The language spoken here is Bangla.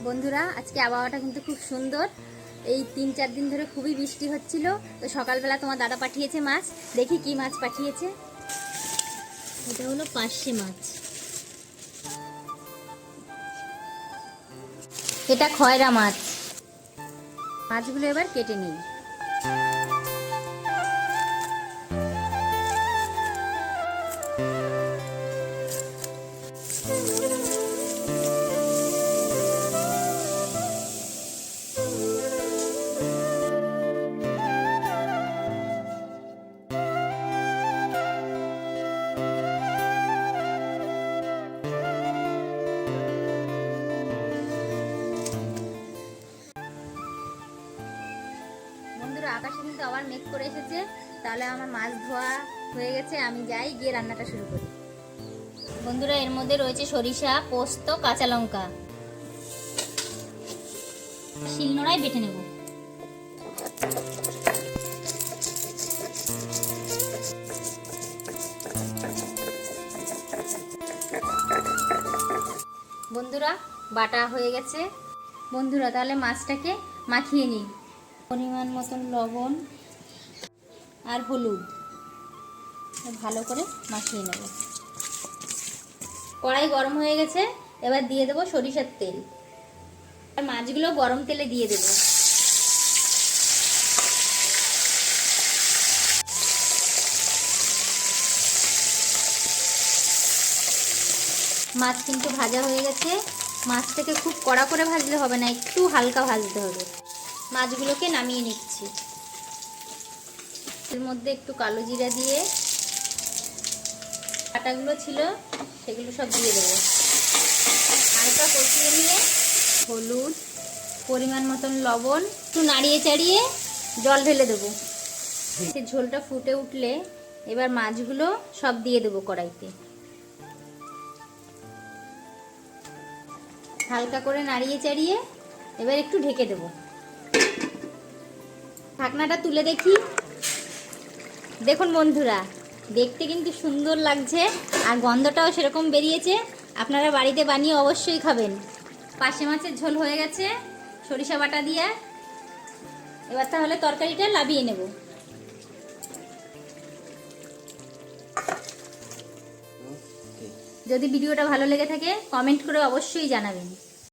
বন্ধুরা, আজকে আবহাওয়াটা কিন্তু খুব সুন্দর। এই 3-4 দিন ধরে খুবই বৃষ্টি হচ্ছিল। তো সকালবেলা তোমার দাদা পাঠিয়েছে মাছ। দেখি কি মাছ পাঠিয়েছে। এটা হলো পার্শে মাছ, এটা খয়রা মাছ। মাছগুলো এবার কেটে নিই। বন্ধুরা, আকাশে কিন্তু আবার মেঘ করে এসেছে। তাহলে আমার মাছ ধোয়া হয়ে গেছে, আমি যাই গিয়ে রান্নাটা শুরু করি। বন্ধুরা, এর মধ্যে রয়েছে সরিষা, পোস্ত, কাঁচা লঙ্কা। শিলনোড়ায় বেটে নেব। বন্ধুরা, বাটা হয়ে গেছে। বন্ধুরা, তাহলে মাছটাকে মাখিয়ে নিই। পরিমাণ মতন লবণ আর হলুদ ভালো করে মাখিয়ে নেব। কড়াই গরম হয়ে গেছে, এবার দিয়ে দেবো সরিষার তেল। আর মাছগুলো গরম তেলে দিয়ে দেব। মাছ কিন্তু ভাজা হয়ে গেছে। মাছটাকে খুব কড়া করে ভাজলে হবে না, একটু হালকা ভাজতে হবে। মাছগুলোকে নামিয়ে নিচ্ছি। এর মধ্যে একটু কালো জিরা দিয়ে কাটাগুলো ছিল সেগুলো সব দিয়ে দেবো। হালকা কষিয়ে নিয়ে হলুদ, পরিমাণ মতন লবণ, একটু নাড়িয়ে চাড়িয়ে জল ঢেলে দেবো। সেই ঝোলটা ফুটে উঠলে এবার মাছগুলো সব দিয়ে দেবো কড়াইতে। হালকা করে নাড়িয়ে চাড়িয়ে এবার একটু ঢেকে দেবো। ঢাকনাটা তুলে দেখি। দেখুন বন্ধুরা, দেখতে কিন্তু সুন্দর লাগছে আর গন্ধটাও সেরকম বেরিয়েছে। আপনারা বাড়িতে বানিয়ে অবশ্যই খাবেন। পার্শে মাছের ঝোল হয়ে গেছে সরিষা বাটা দিয়ে। এবার তাহলে তরকারিটা নামিয়ে নেব। যদি ভিডিওটা ভালো লেগে থাকে কমেন্ট করে অবশ্যই জানাবেন।